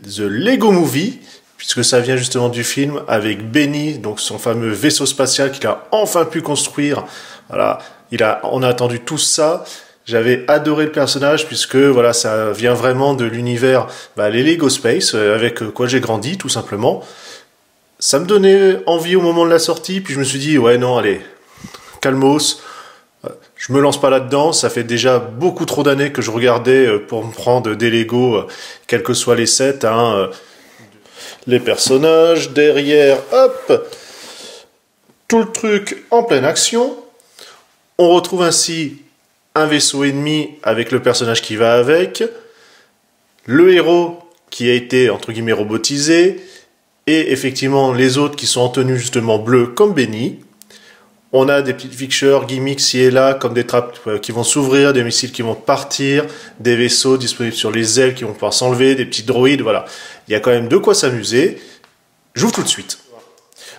The Lego Movie, puisque ça vient justement du film avec Benny, donc son fameux vaisseau spatial qu'il a enfin pu construire. Voilà, on a attendu tout ça. J'avais adoré le personnage puisque voilà, ça vient vraiment de l'univers, les Lego Space, avec quoi j'ai grandi tout simplement. Ça me donnait envie au moment de la sortie, puis je me suis dit ouais non allez, calmos, je me lance pas là-dedans. Ça fait déjà beaucoup trop d'années que je regardais pour me prendre des Lego, quels que soient les sets. Les personnages derrière, hop, tout le truc en pleine action. On retrouve ainsi un vaisseau ennemi avec le personnage qui va avec, le héros qui a été entre guillemets robotisé, et effectivement les autres qui sont en tenue justement bleue comme Benny. On a des petites fixtures, gimmicks ci et là, comme des trappes qui vont s'ouvrir, des missiles qui vont partir, des vaisseaux disponibles sur les ailes qui vont pouvoir s'enlever, des petits droïdes, voilà. Il y a quand même de quoi s'amuser. J'ouvre tout de suite.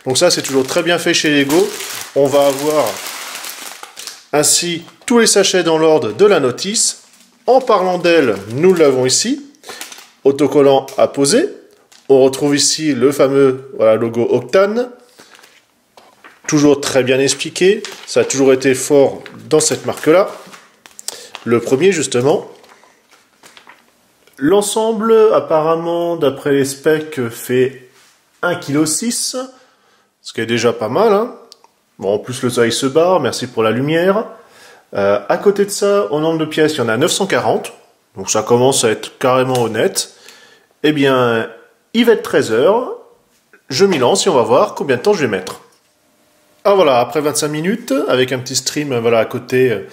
Donc ça, c'est toujours très bien fait chez Lego. On va avoir ainsi tous les sachets dans l'ordre de la notice. En parlant d'elle, nous l'avons ici. Autocollant à poser. On retrouve ici le fameux logo Octane. Toujours très bien expliqué. Ça a toujours été fort dans cette marque-là. Le premier, justement. L'ensemble, apparemment, d'après les specs, fait 1,6 kg. Ce qui est déjà pas mal, hein. Bon, en plus, le soleil se barre. Merci pour la lumière. À côté de ça, au nombre de pièces, il y en a 940. Donc ça commence à être carrément honnête. Eh bien, il va être 13 h. Je m'y lance et on va voir combien de temps je vais mettre. Ah voilà, après 25 minutes, avec un petit stream à côté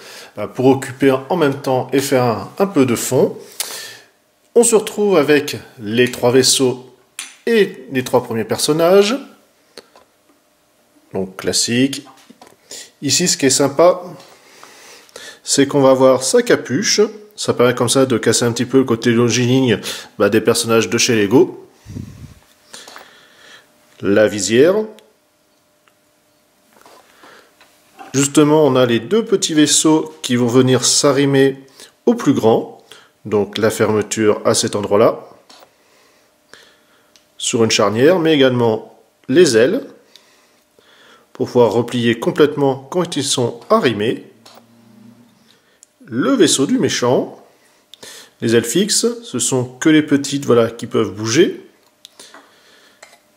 pour occuper en même temps et faire un peu de fond. On se retrouve avec les 3 vaisseaux et les 3 premiers personnages. Donc classique. Ici, ce qui est sympa, c'est qu'on va avoir sa capuche. Ça permet comme ça de casser un petit peu le côté longiligne des personnages de chez Lego. La visière. Justement, on a les 2 petits vaisseaux qui vont venir s'arrimer au plus grand. Donc la fermeture à cet endroit-là. Sur une charnière, mais également les ailes. Pour pouvoir replier complètement quand ils sont arrimés. Le vaisseau du méchant. Les ailes fixes, ce sont que les petites qui peuvent bouger.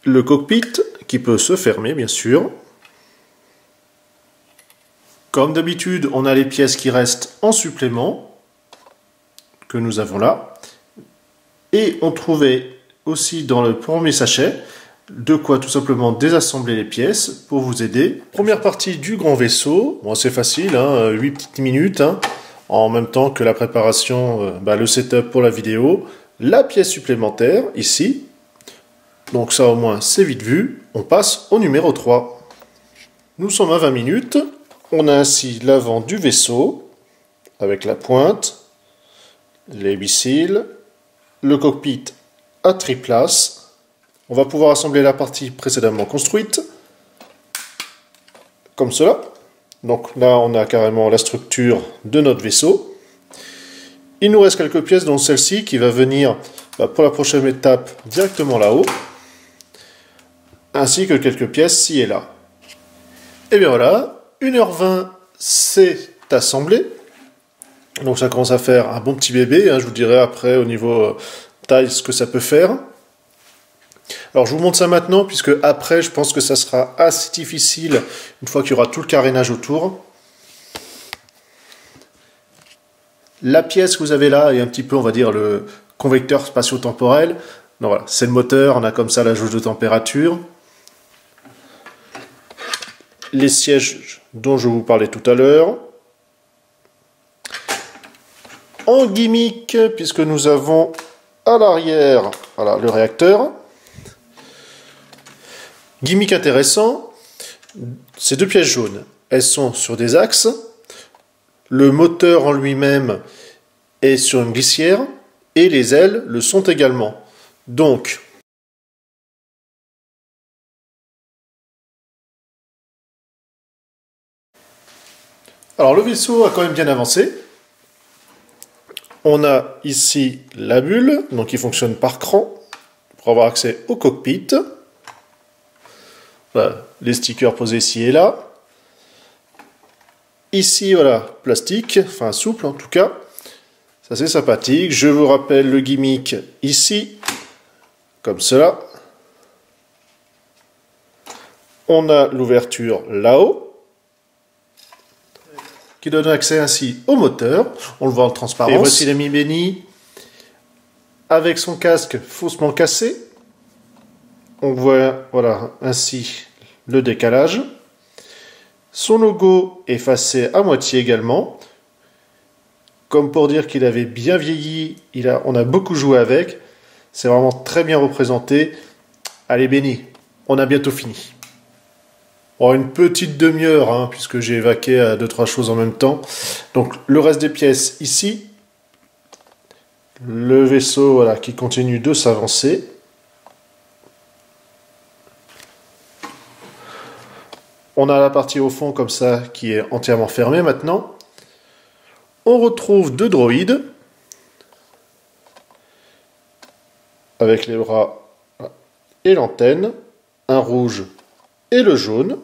Le cockpit qui peut se fermer, bien sûr. Comme d'habitude, on a les pièces qui restent en supplément, que nous avons là. Et on trouvait aussi dans le premier sachet de quoi tout simplement désassembler les pièces pour vous aider. Première partie du grand vaisseau. Bon, c'est facile, 8 petites minutes, en même temps que la préparation, le setup pour la vidéo. La pièce supplémentaire, ici. Donc ça au moins c'est vite vu. On passe au numéro 3. Nous sommes à 20 minutes. On a ainsi l'avant du vaisseau, avec la pointe, les missiles, le cockpit à triplace. On va pouvoir assembler la partie précédemment construite, comme cela. Donc là, on a carrément la structure de notre vaisseau. Il nous reste quelques pièces, dont celle-ci qui va venir pour la prochaine étape directement là-haut, ainsi que quelques pièces ci et là. Et bien voilà. 1h20, c'est assemblé. Donc ça commence à faire un bon petit bébé. Je vous dirai après au niveau taille ce que ça peut faire. Alors je vous montre ça maintenant, puisque après je pense que ça sera assez difficile une fois qu'il y aura tout le carénage autour. La pièce que vous avez là est un petit peu, on va dire, le convecteur spatio-temporel. Donc voilà, c'est le moteur, on a comme ça la jauge de température. Les sièges dont je vous parlais tout à l'heure. En gimmick, puisque nous avons à l'arrière le réacteur. Gimmick intéressant, ces 2 pièces jaunes, elles sont sur des axes. Le moteur en lui-même est sur une glissière et les ailes le sont également. Donc, alors le vaisseau a quand même bien avancé. On a ici la bulle, donc il fonctionne par cran. pour avoir accès au cockpit. Voilà, les stickers posés ici et là. Ici, voilà, plastique, enfin souple en tout cas. Ça c'est sympathique. Je vous rappelle le gimmick ici, comme cela. On a l'ouverture là-haut, qui donne accès ainsi au moteur. On le voit en transparence. Et voici l'ami Benny, avec son casque faussement cassé. On voit, voilà, ainsi le décalage. Son logo effacé à moitié également. Comme pour dire qu'il avait bien vieilli, on a beaucoup joué avec. C'est vraiment très bien représenté. Allez Benny, on a bientôt fini. Bon, une petite demi-heure, hein, puisque j'ai évacué à 2-3 choses en même temps. Donc le reste des pièces ici. Le vaisseau, voilà, qui continue de s'avancer. On a la partie au fond comme ça qui est entièrement fermée maintenant. On retrouve deux droïdes avec les bras et l'antenne, un rouge et le jaune.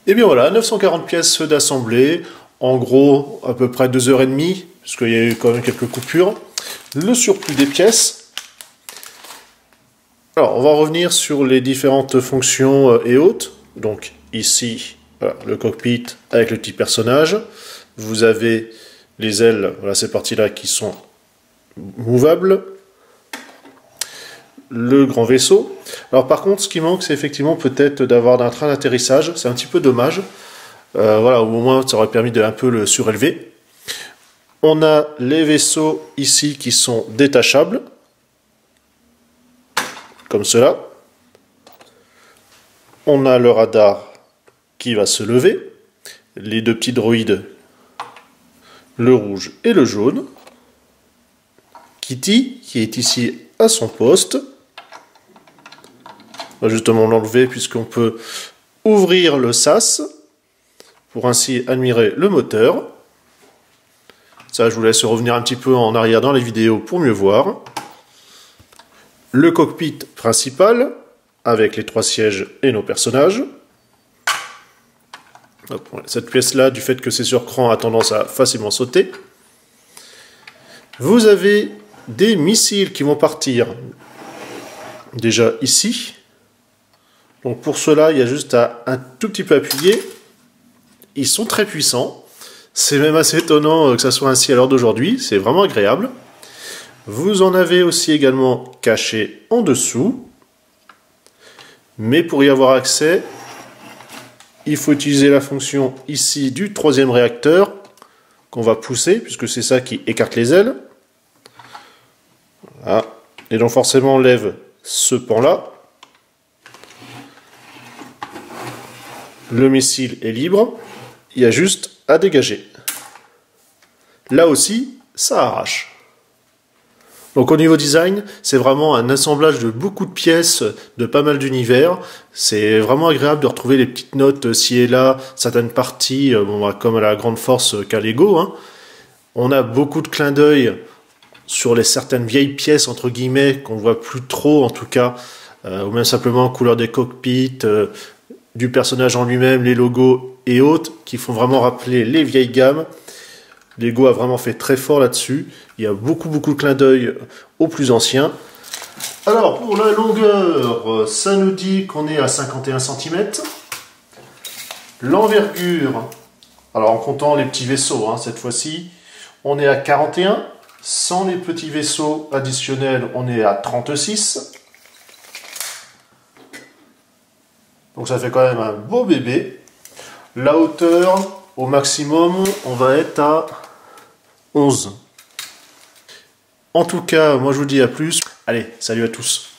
Et bien voilà, 940 pièces d'assemblée, en gros à peu près 2h30, parce qu'il y a eu quand même quelques coupures. Le surplus des pièces. Alors on va revenir sur les différentes fonctions et autres. Donc ici, voilà, le cockpit avec le petit personnage. Vous avez les ailes, voilà, ces parties-là qui sont mouvables. Le grand vaisseau. Alors par contre, ce qui manque, c'est effectivement peut-être d'avoir un train d'atterrissage. C'est un petit peu dommage. Voilà, au moins, ça aurait permis de un peu le surélever. On a les vaisseaux ici qui sont détachables. Comme cela. On a le radar qui va se lever, les deux petits droïdes, le rouge et le jaune, Kitty qui est ici à son poste. On va justement l'enlever puisqu'on peut ouvrir le sas pour ainsi admirer le moteur. Ça, je vous laisse revenir un petit peu en arrière dans les vidéos pour mieux voir. Le cockpit principal, avec les 3 sièges et nos personnages. Hop, voilà. Cette pièce-là, du fait que c'est sur cran, a tendance à facilement sauter. Vous avez des missiles qui vont partir déjà ici. Donc pour cela, il y a juste à un tout petit peu appuyer. Ils sont très puissants. C'est même assez étonnant que ça soit ainsi à l'heure d'aujourd'hui. C'est vraiment agréable. Vous en avez aussi également caché en dessous. Mais pour y avoir accès, il faut utiliser la fonction ici du 3e réacteur qu'on va pousser, puisque c'est ça qui écarte les ailes. Voilà. Et donc forcément on lève ce pan-là. Le missile est libre, il y a juste à dégager. Là aussi, ça arrache. Donc au niveau design, c'est vraiment un assemblage de beaucoup de pièces, de pas mal d'univers. C'est vraiment agréable de retrouver les petites notes ci et là, certaines parties, bon, comme à la grande force qu'a Lego. Hein. On a beaucoup de clins d'œil sur les certaines vieilles pièces, entre guillemets, qu'on voit plus trop en tout cas, ou même simplement couleur des cockpits, du personnage en lui-même, les logos et autres, qui font vraiment rappeler les vieilles gammes. Lego a vraiment fait très fort là-dessus. Il y a beaucoup de clins d'œil aux plus anciens. Alors, pour la longueur, ça nous dit qu'on est à 51 cm. L'envergure, alors en comptant les petits vaisseaux, hein, cette fois-ci, on est à 41. Sans les petits vaisseaux additionnels, on est à 36. Donc ça fait quand même un beau bébé. La hauteur, au maximum, on va être à 11. En tout cas, moi je vous dis à plus. Allez, salut à tous.